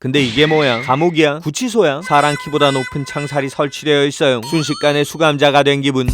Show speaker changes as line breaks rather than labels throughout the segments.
근데 이게 뭐야? 감옥이야? 구치소야? 사람 키보다 높은 창살이 설치되어 있어요. 순식간에 수감자가 된 기분.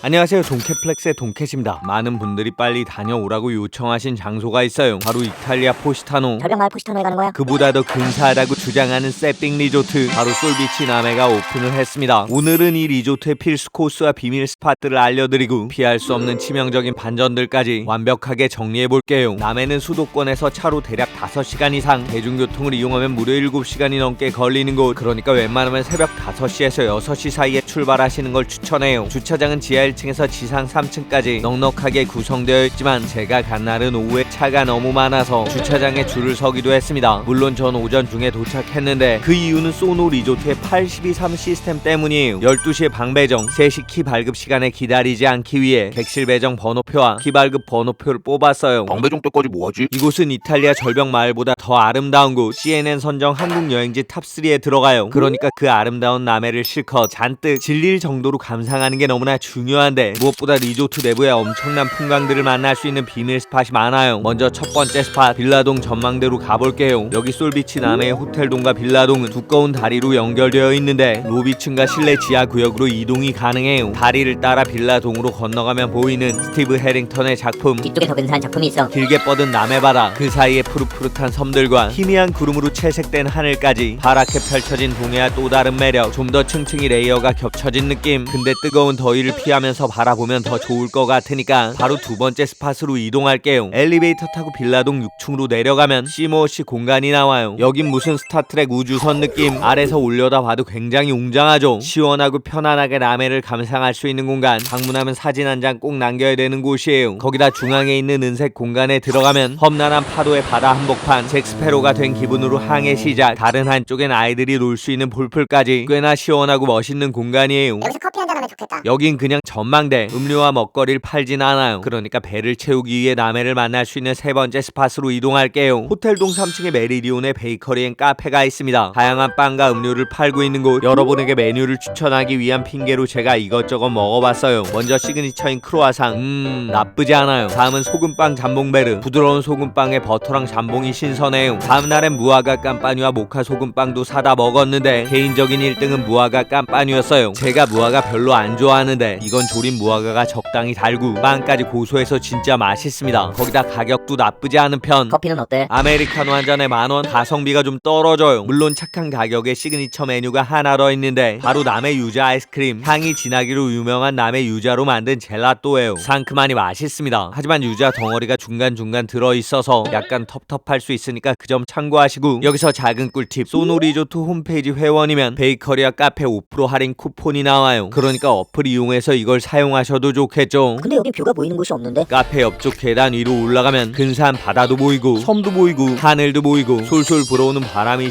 안녕하세요, 동캐플렉스의 동캐입니다. 많은 분들이 빨리 다녀오라고 요청하신 장소가 있어요. 바로 이탈리아 포시타노.
절벽마을 포시타노에 가는 거야?
그보다 더 근사하다고 주장하는 세핑 리조트, 바로 솔비치 남해가 오픈을 했습니다. 오늘은 이 리조트의 필수 코스와 비밀 스팟들을 알려드리고 피할 수 없는 치명적인 반전들까지 완벽하게 정리해볼게요. 남해는 수도권에서 차로 대략 5시간 이상, 대중교통을 이용하면 무려 7시간이 넘게 걸리는 곳. 그러니까 웬만하면 새벽 5시에서 6시 사이에 출발하시는 걸 추천해요. 주차장은 지하 1층에서 지상 3층까지 넉넉하게 구성되어 있지만 제가 간 날은 오후에 차가 너무 많아서 주차장에 줄을 서기도 했습니다. 물론 전 오전 중에 도착했는데 그 이유는 소노 리조트의 8-12-3 시스템 때문이에요. 12시에 방 배정, 3시 키 발급 시간에 기다리지 않기 위해 객실 배정 번호표와 키 발급 번호표를 뽑았어요.
방 배정 때까지 뭐하지?
이곳은 이탈리아 절벽 마을보다 더 아름다운 곳, CNN 선정 한국 여행지 탑3에 들어가요. 그러니까 그 아름다운 남해를 실컷 잔뜩 질릴 정도로 감상하는 게 너무나 중요한데, 무엇보다 리조트 내부에 엄청난 풍광들을 만날 수 있는 비밀 스팟이 많아요. 먼저 첫 번째 스팟, 빌라동 전망대로 가볼게요. 여기 솔비치 남해의 호텔동과 빌라동은 두꺼운 다리로 연결되어 있는데 로비층과 실내 지하 구역으로 이동이 가능해요. 다리를 따라 빌라동으로 건너가면 보이는 스티브 해링턴의 작품,
뒤쪽에 더 근사한 작품이 있어.
길게 뻗은 남해바다, 그 사이에 푸릇푸릇한 섬들과 희미한 구름으로 채색된 하늘까지 파랗게 펼쳐진 동해와 또 다른 매력, 좀 더 층층이 레이어가 겹쳐진 느낌. 근데 뜨거운 더위를 피하면서 바라보면 더 좋을 것 같으니까 바로 두 번째 스팟으로 이동할게요. 엘리베이터 타고 빌라동 6층으로 내려가면 시모시 공간이 나와요. 여긴 무슨 스타트랙 우주선 느낌. 아래서 올려다 봐도 굉장히 웅장하죠. 시원하고 편안하게 남해를 감상할 수 있는 공간, 방문하면 사진 한 장 꼭 남겨야 되는 곳이에요. 거기다 중앙에 있는 은색 공간에 들어가면 험난한 파도의 바다 한복판, 잭스페로가 된 기분으로 항해 시작. 다른 한쪽엔 아이들이 놀 수 있는 볼풀까지 꽤나 시원하고 멋있는 공간이에요.
여기서 커피 한잔 하면 좋겠다.
여긴 그냥 전망대, 음료와 먹거리를 팔진 않아요. 그러니까 배를 채우기 위해 남해를 만날 수 있는 세 번째 스팟으로 이동할게요. 호텔동 3층에 메리디온의 베이커리 앤 카페가 있습니다. 다양한 빵과 음료를 팔고 있는 곳, 여러분에게 메뉴를 추천하기 위한 핑계로 제가 이것저것 먹어봤어요. 먼저 시그니처인 크로아상, 나쁘지 않아요. 다음은 소금빵 잠봉베르, 부드러운 소금빵에 버터랑 잠봉이 신선해요. 다음날엔 무화과 깜빠뉴와 모카 소금빵도 사다 먹었는데 개인적인 1등은 무화과 깜빠뉴였어요. 제가 무화과 별로 안 좋아하는데 이건 조린 무화과가 적당히 달고 빵까지 고소해서 진짜 맛있습니다. 거기다 가격도 나쁘지 않은 편.
커피는 어때?
아메리카노 한 잔에 10,000원, 가성비가 좀 떨어져요. 물론 착한 가격에 시그니처 메뉴가 하나 더 있는데 바로 남해 유자 아이스크림. 향이 진하기로 유명한 남해 유자로 만든 젤라또예요. 상큼하니 맛있습니다. 하지만 유자 덩어리가 중간중간 들어있어서 약간 텁텁할 수 있으니까 그 점 참고하시고, 여기서 작은 꿀팁, 소노 리조트 홈페이지 회원이면 베이커리와 카페 5% 할인 쿠폰이 나와요. 그러니까 어플 이용해서 이걸 사용하셔도 좋겠죠.
근데 여기 뷰가 보이는 곳이 없는데?
카페 옆쪽 계단 위로 올라가면 근사한 바다도 보이고 섬도 보이고 하늘도 보이고 솔솔 불어오는 바람이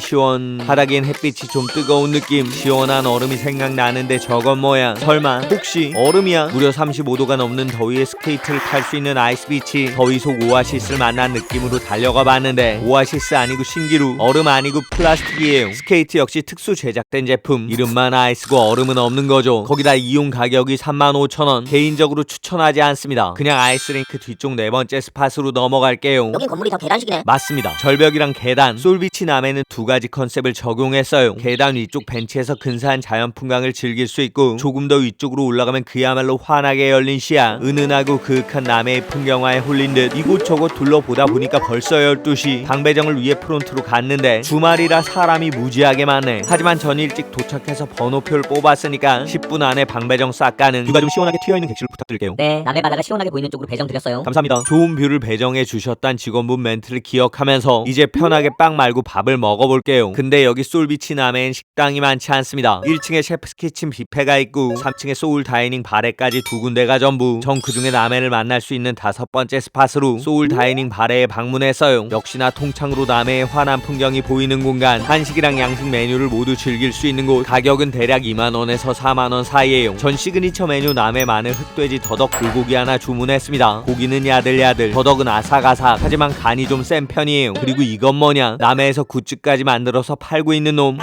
바닥엔 햇빛이 좀 뜨거운 느낌. 시원한 얼음이 생각나는데 저건 뭐야? 설마 혹시 얼음이야? 무려 35도가 넘는 더위에 스케이트를 탈 수 있는 아이스비치, 더위 속 오아시스를 만난 느낌으로 달려가 봤는데 오아시스 아니고 신기루, 얼음 아니고 플라스틱이에요. 스케이트 역시 특수 제작된 제품, 이름만 아이스고 얼음은 없는 거죠. 거기다 이용 가격이 35,000원. 개인적으로 추천하지 않습니다. 그냥 아이스링크 뒤쪽 네 번째 스팟으로 넘어갈게요.
여긴 건물이 다 계단식이네.
맞습니다. 절벽이랑 계단, 솔비치 남해는 두 가지 컨셉을 적용했어요. 계단 위쪽 벤치에서 근사한 자연 풍광을 즐길 수 있고, 조금 더 위쪽으로 올라가면 그야말로 환하게 열린 시야, 은은하고 그윽한 남해의 풍경화에 홀린 듯 이곳저곳 둘러보다 보니까 벌써 12시. 방배정을 위해 프론트로 갔는데 주말이라 사람이 무지하게 많네. 하지만 전 일찍 도착해서 번호표를 뽑았으니까 10분 안에 방배정 싹 가는, 뷰가 좀 시원하게 튀어있는 객실을 부탁드릴게요.
네, 남해 바다가 시원하게 보이는 쪽으로 배정 드렸어요.
감사합니다. 좋은 뷰를 배정해 주셨단 직원분 멘트를 기억하면서 이제 편하게 빵 말고 밥을 먹어볼게요. 근데 여기 솔비치 남해엔 식당이 많지 않습니다. 1층에 셰프스 키친 뷔페가 있고 3층에 소울 다이닝 바레까지 두 군데가 전부. 전 그중에 남해를 만날 수 있는 5번째 스팟으로 소울 다이닝 바레에 방문했어요. 역시나 통창으로 남해의 환한 풍경이 보이는 공간, 한식이랑 양식 메뉴를 모두 즐길 수 있는 곳. 가격은 대략 20,000원에서 40,000원 사이에요. 전 시그니처 메뉴 남해 마늘 흑돼지 더덕 불고기 하나 주문했습니다. 고기는 야들야들, 더덕은 아삭아삭, 하지만 간이 좀 센 편이에요. 그리고 이건 뭐냐, 남해에서 굿즈까지 만들어서 팔고 있는 놈.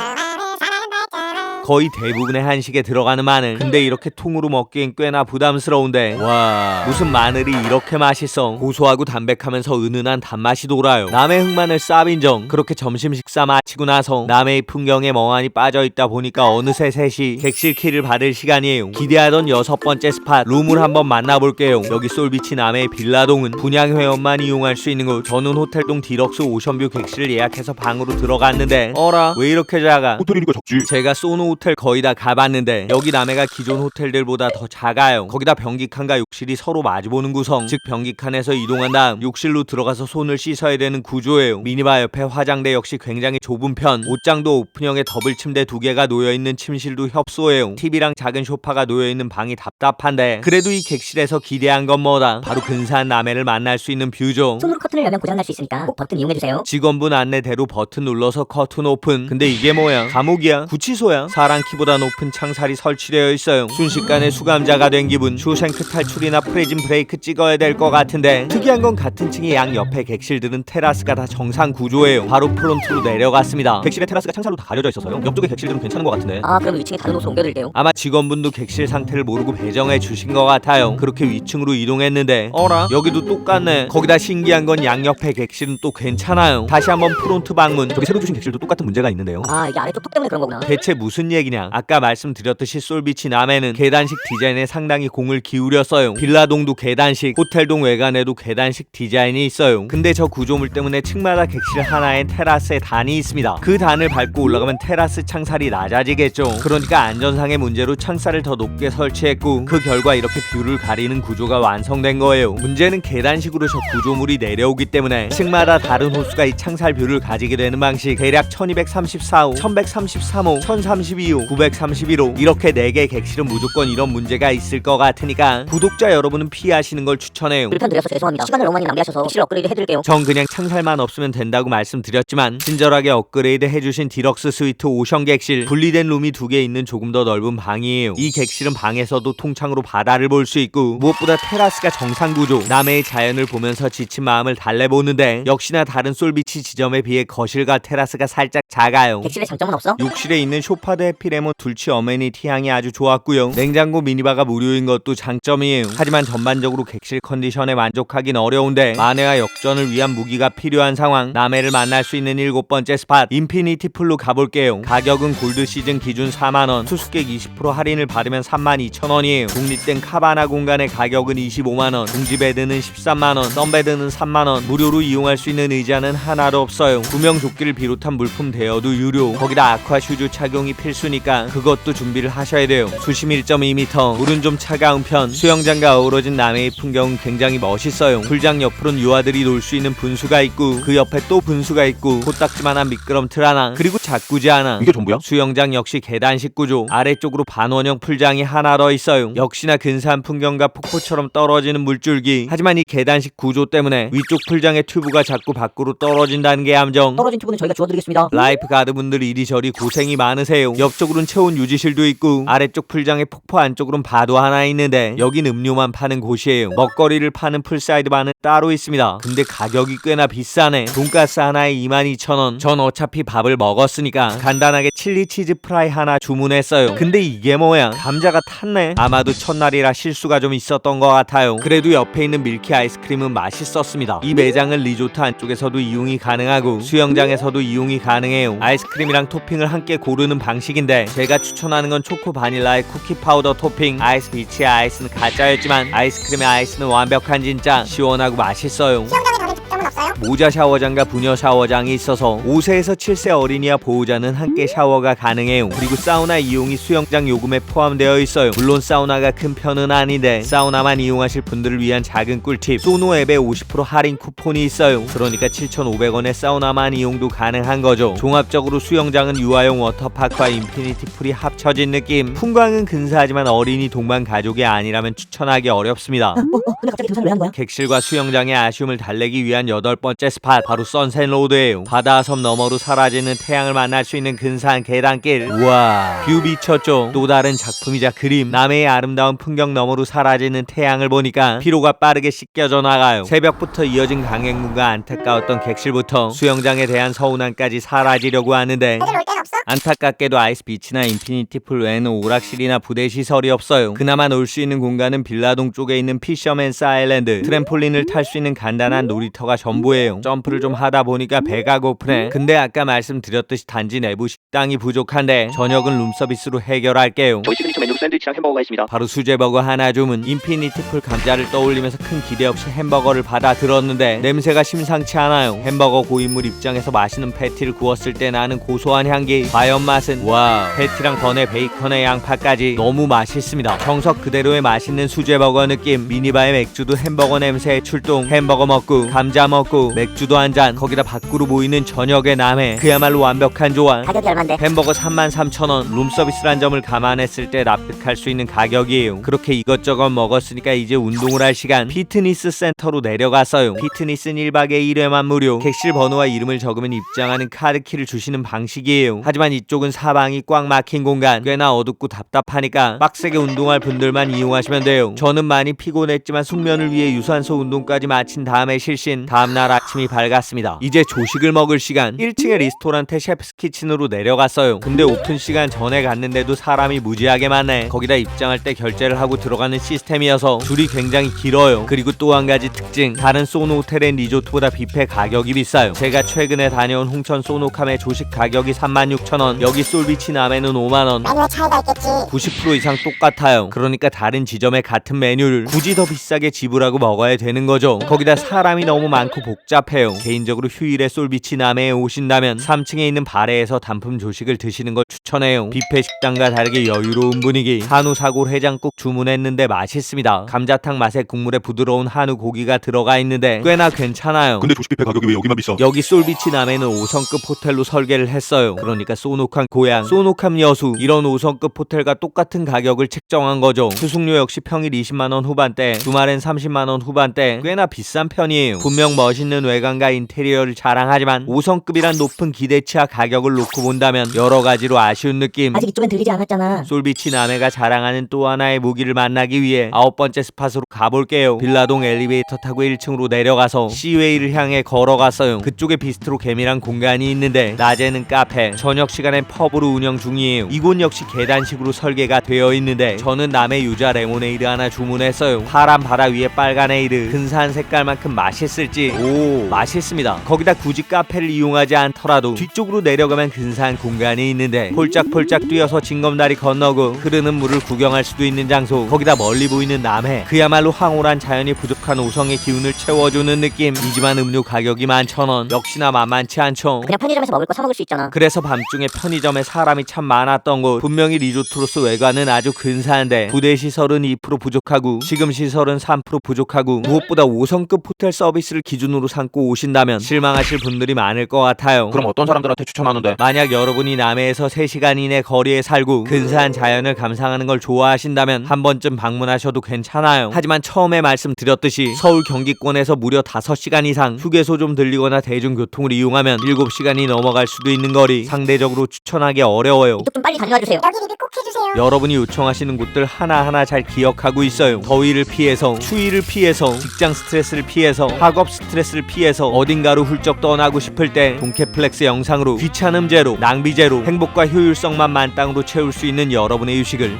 거의 대부분의 한식에 들어가는 마늘. 근데 이렇게 통으로 먹기엔 꽤나 부담스러운데 와, 무슨 마늘이 이렇게 맛있어. 고소하고 담백하면서 은은한 단맛이 돌아요. 남해 흑마늘 쌉인정. 그렇게 점심 식사 마치고 나서 남해의 풍경에 멍하니 빠져있다 보니까 어느새 3시 객실키를 받을 시간이에요. 기대하던 6번째 스팟 룸을 한번 만나볼게요. 여기 솔비치 남해의 빌라동은 분양 회원만 이용할 수 있는 곳. 저는 호텔동 디럭스 오션뷰 객실을 예약해서 방으로 들어갔는데 어라 왜 이렇게 작아?
호텔이니까 적지.
제가 소노 호텔 거의 다 가봤는데 여기 남해가 기존 호텔들보다 더 작아요. 거기다 변기칸과 욕실이 서로 마주보는 구성, 즉 변기칸에서 이동한 다음 욕실로 들어가서 손을 씻어야 되는 구조예요. 미니바 옆에 화장대 역시 굉장히 좁은 편, 옷장도 오픈형의 더블 침대 2개가 놓여있는 침실도 협소해요. TV랑 작은 소파가 놓여있는 방이 답답한데 그래도 이 객실에서 기대한 건 뭐다? 바로 근사한 남해를 만날 수 있는 뷰죠.
손으로 커튼을 열면 고장날 수 있으니까 꼭 버튼 이용해주세요.
직원분 안내대로 버튼 눌러서 커튼 오픈. 근데 이게 뭐야? 감옥이야? 구치소야? 사람 키보다 높은 창살이 설치되어 있어요. 순식간에 수감자가 된 기분. 쇼생크 탈출이나 프리즌 브레이크 찍어야 될 것 같은데 특이한 건 같은 층의 양 옆에 객실들은 테라스가 다 정상 구조예요. 바로 프론트로 내려갔습니다.
객실의 테라스가 창살로 다 가려져 있어서요. 옆쪽의 객실들은 괜찮은 것 같은데.
아, 그럼 위층에 다른 옷을 옮겨드릴게요.
아마 직원분도 객실 상태를 모르고 배정해 주신 것 같아요. 그렇게 위층으로 이동했는데 어라? 여기도 똑같네. 거기다 신기한 건 양옆에 객실은 또 괜찮아요. 다시 한번 프론트 방문.
저기 새로 주신 객실도 똑같은 문제가 있는데요.
아, 이게 아래쪽 톡 때문에 그런 거구나.
대체 무슨 얘기냐? 아까 말씀드렸듯이 솔비치 남해는 계단식 디자인에 상당히 공을 기울였어요. 빌라동도 계단식, 호텔동 외관에도 계단식 디자인이 있어요. 근데 저 구조물 때문에 층마다 객실 하나에 테라스에 단이 있습니다. 그 단을 밟고 올라가면 테라스 창살이 낮아지겠죠. 그러니까 안전상의 문제로 창살을 더 높게 설치했고 그 결과 이렇게 뷰를 가리는 구조가 완성된 거예요. 문제는 계단식으로 저 구조물이 내려오기 때문에 층마다 다른 호수가 이 창살 뷰를 가지게 되는 방식. 대략 1234호, 1133호, 1032호, 931호 이렇게 4개 객실은 무조건 이런 문제가 있을 것 같으니까 구독자 여러분은 피하시는 걸 추천해요.
불편 드려서 죄송합니다. 시간을 너무 많이 낭비하셔서 객실 업그레이드 해드릴게요.
전 그냥 창살만 없으면 된다고 말씀드렸지만 친절하게 업그레이드 해주신 디럭스 스위트 오션 객실, 분리된 룸이 2개 있는 조금 더 넓은 방이에요. 이 객실은 방에서도 통창으로 바다를 볼 수 있고 무엇보다 테라스가 정상 구조. 남해의 자연을 보면서 지친 마음을 달래보는데 역시나 다른 솔비치 지점에 비해 거실과 테라스가 살짝 작아요.
객실의 장점은 없어?
욕실에 있는 쇼파드 해피레몬 둘치 어메니티 향이 아주 좋았고요. 냉장고 미니바가 무료인 것도 장점이에요. 하지만 전반적으로 객실 컨디션에 만족하긴 어려운데 만회와 역전을 위한 무기가 필요한 상황. 남해를 만날 수 있는 7번째 스팟 인피니티 풀로 가볼게요. 가격은 골드 시즌 기준 4만원, 수수께끼 20% 할인을 받으면 32,000원이에요. 독립된 카바나 공간의 가격은 25만원, 둥지베드는 13만원, 썬베드는 3만원, 무료로 이용할 수 있는 의자는 하나도 없어요. 구명조끼를 비롯한 물품 대여도 유료. 거기다 아쿠아 슈즈 착용이 필수니까 그것도 준비를 하셔야 돼요. 수심 1.2m, 물은 좀 차가운 편. 수영장과 어우러진 남해의 풍경은 굉장히 멋있어요. 풀장 옆으론 유아들이 놀 수 있는 분수가 있고 그 옆에 또 분수가 있고 코딱지만한 미끄럼틀 하나, 그리고 자꾸지 하나.
이게 전부야?
수영장 역시 계단식 구조. 아래쪽으로 반원형 풀장이 하나 더 있어요. 역시나 근사한 풍경과 폭포처럼 떨어지는 물줄기. 하지만 이 계단식 구조 때문에 위쪽 풀장의 튜브가 자꾸 밖으로 떨어진다는 게 함정.
떨어진 튜브는 저희가 주워드리겠습니다.
라이프 가드분들 이리저리 고생이 많으세요. 옆쪽으로는 체온 유지실도 있고 아래쪽 풀장의 폭포 안쪽으로는 바도 하나 있는데 여긴 음료만 파는 곳이에요. 먹거리를 파는 풀사이드 바는 따로 있습니다. 근데 가격이 꽤나 비싸네. 돈가스 하나에 22,000원. 전 어차피 밥을 먹었으니까 간단하게 칠리 치즈 프라이 하나 주문했어요. 근데 이게 뭐야? 감자가 탔네. 아마도 첫날이라 실수가 좀 있었던 것 같아요. 그래도 옆에 있는 밀키 아이스크림은 맛있었습니다. 이 매장은 리조트 안쪽에서도 이용이 가능하고 수영장에서도 이용이 가능해요. 아이스크림이랑 토핑을 함께 고르는 방식인데 제가 추천하는 건 초코 바닐라의 쿠키 파우더 토핑. 아이스 비치의 아이스는 가짜였지만 아이스크림의 아이스는 완벽한 진짜. 시원하고 맛있어요.
수영장에 다른 특점은 없어요?
모자 샤워장과 부녀 샤워장이 있어서 5세에서 7세 어린이와 보호자는 함께 샤워가 가능해요. 그리고 사우나 이용이 수영장 요금에 포함되어 있어요. 물론 사우나가 큰 편은 아닌데 사우나만 이용하실 분들을 위한 작은 꿀팁. 소노 앱에 50% 할인 쿠폰이 있어요. 그러니까 7,500원에 사우나만 이용도 가능한 거죠. 종합적으로 수영장은 유아용 워터파크와 인피니티 풀이 합쳐진 느낌. 풍광은 근사하지만 어린이 동반 가족이 아니라면 추천하기 어렵습니다.
근데 갑자기 등산을 왜 한 거야?
객실과 수영장의 아쉬움을 달래기 위한 8번째 스팟 바로 선셋로드예요. 바다섬 너머로 사라지는 태양을 만날 수 있는 근사한 계단길. 우와, 뷰 미쳤죠. 또 다른 작품이자 그림. 남해의 아름다운 풍경 너머로 사라지는 태양을 보니까 피로가 빠르게 씻겨져 나가요. 새벽부터 이어진 강행군과 안타까웠던 객실부터 수영장에 대한 서운함까지 사라지려고 하는데
애들 올 땐 없어?
안타깝게도 아이스비치나 인피니티풀 외에는 오락실이나 부대 시설이 없어요. 그나마 놀 수 있는 공간은 빌라동 쪽에 있는 피셔맨스 아일랜드, 트램폴린을 탈 수 있는 간단한 놀이터가 전부예요. 점프를 좀 하다 보니까 배가 고프네. 근데 아까 말씀드렸듯이 단지 내부 식당이 부족한데 저녁은 룸서비스로 해결할게요.
저희 시그니처 메뉴로 샌드위치랑 햄버거가 있습니다.
바로 수제버거 하나 주문. 인피니티풀 감자를 떠올리면서 큰 기대 없이 햄버거를 받아 들었는데 냄새가 심상치 않아요. 햄버거 고인물 입장에서 맛있는 패티를 구웠을 때 나는 고소한 향기. 과연 맛은? 와우. 패티랑 번에 베이컨에 양파까지 너무 맛있습니다. 정석 그대로의 맛있는 수제버거 느낌. 미니바의 맥주도 햄버거 냄새에 출동. 햄버거 먹고 감자 먹고 맥주도 한잔. 거기다 밖으로 보이는 저녁의 남해. 그야말로 완벽한 조화.
가격이 얼만데?
햄버거 33,000원. 룸서비스란 점을 감안했을 때 납득할 수 있는 가격이에요. 그렇게 이것저것 먹었으니까 이제 운동을 할 시간. 피트니스 센터로 내려갔어요. 피트니스는 1박에 1회만 무료. 객실 번호와 이름을 적으면 입장하는 카드키를 주시는 방식이에요. 하지만 이쪽은 사방이 꽉 막힌 공간. 꽤나 어둡고 답답하니까 빡세게 운동할 분들만 이용하시면 돼요. 저는 많이 피곤했지만 숙면을 위해 유산소 운동까지 마친 다음에 실신. 다음날 아침이 밝았습니다. 이제 조식을 먹을 시간. 1층의 리스토랑테 셰프스 키친으로 내려갔어요. 근데 오픈 시간 전에 갔는데도 사람이 무지하게 많네. 거기다 입장할 때 결제를 하고 들어가는 시스템이어서 줄이 굉장히 길어요. 그리고 또 한 가지 특징. 다른 소노 호텔 앤 리조트보다 뷔페 가격이 비싸요. 제가 최근에 다녀온 홍천 소노캄의 조식 가격이 36,000원. 여기 솔비치 남해는 5만원.
메뉴에 차이가 있겠지.
90% 이상 똑같아요. 그러니까 다른 지점의 같은 메뉴를 굳이 더 비싸게 지불하고 먹어야 되는 거죠. 거기다 사람이 너무 많고 복잡해요. 개인적으로 휴일에 솔비치 남해에 오신다면 3층에 있는 바레에서 단품 조식을 드시는 걸 추천해요. 뷔페 식당과 다르게 여유로운 분위기. 한우 사골 해장국 주문했는데 맛있습니다. 감자탕 맛에 국물에 부드러운 한우 고기가 들어가 있는데 꽤나 괜찮아요.
근데 조식 뷔페 가격이 왜 여기만 비싸?
여기 솔비치 남해는 5성급 호텔로 설계를 했어요. 그러니까 소노캄 고향, 소노캄 여수. 이런 5성급 호텔과 똑같은 가격을 책정한 거죠. 수숙료 역시 평일 20만원 후반대, 주말엔 30만원 후반대. 꽤나 비싼 편이에요. 분명 멋있는 외관과 인테리어를 자랑하지만 5성급이란 높은 기대치와 가격을 놓고 본다면 여러 가지로 아쉬운 느낌.
아직 이쪽엔 들리지 않았잖아.
솔비치 남해가 자랑하는 또 하나의 무기를 만나기 위해 9번째 스팟으로 가볼게요. 빌라동 엘리베이터 타고 1층으로 내려가서 시웨이를 향해 걸어갔어요. 그쪽에 비스트로 개미란 공간이 있는데 낮에는 카페, 저녁 시간엔 펍으로 운영 중이에요. 이곳 역시 계단식으로 설계가 되어 있는데 저는 남해 유자 레모네이드 하나 주문했어요. 파란 바다 위에 빨간 에이드. 근사한 색깔만큼 맛있을지. 오, 맛있습니다. 거기다 굳이 카페를 이용하지 않더라도 뒤쪽으로 내려가면 근사한 공간이 있는데 폴짝폴짝 뛰어서 징검다리 건너고 흐르는 물을 구경할 수도 있는 장소. 거기다 멀리 보이는 남해. 그야말로 황홀한 자연이 부족한 오성의 기운을 채워주는 느낌이지만 음료 가격이 11,000원. 역시나 만만치 않죠.
그냥 편의점에서 먹을 거 사 먹을 수 있잖아.
그래서 밤중에 편의점에 사람이 참 많았던 곳. 분명히 리조트로서 외관은 아주 근사한데 부대 시설은 2% 부족하고 지금 시설은 3% 부족하고 무엇보다 5성급 호텔 서비스를 기준으로 삼고 오신다면 실망하실 분들이 많을 것 같아요.
그럼 어떤 사람들한테 추천하는데?
만약 여러분이 남해에서 3시간 이내 거리에 살고 근사한 자연을 감상하는 걸 좋아하신다면 한 번쯤 방문하셔도 괜찮아요. 하지만 처음에 말씀드렸듯이 서울 경기권에서 무려 5시간 이상 휴게소 좀 들리거나 대중교통을 이용하면 7시간이 넘어갈 수도 있는 거리. 상대적으로 추천하기 어려워요.
이쪽 좀 빨리 다녀와 주세요.
여기 리뷰 꼭 해주세요.
여러분이 요청하시는 곳들 하나하나 잘 기억하고 있어요. 더위를 피해서, 추위를 피해서, 직장 스트레스를 피해서, 학업 스트레스를 피해서 어딘가로 훌쩍 떠나고 싶을 때 돈캐플렉스 영상으로 귀찮음 제로, 낭비 제로, 행복과 효율성만 만땅으로 채울 수 있는 여러분의 휴식을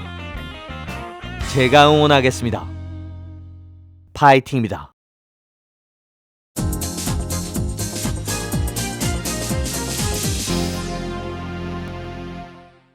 제가 응원하겠습니다. 파이팅입니다.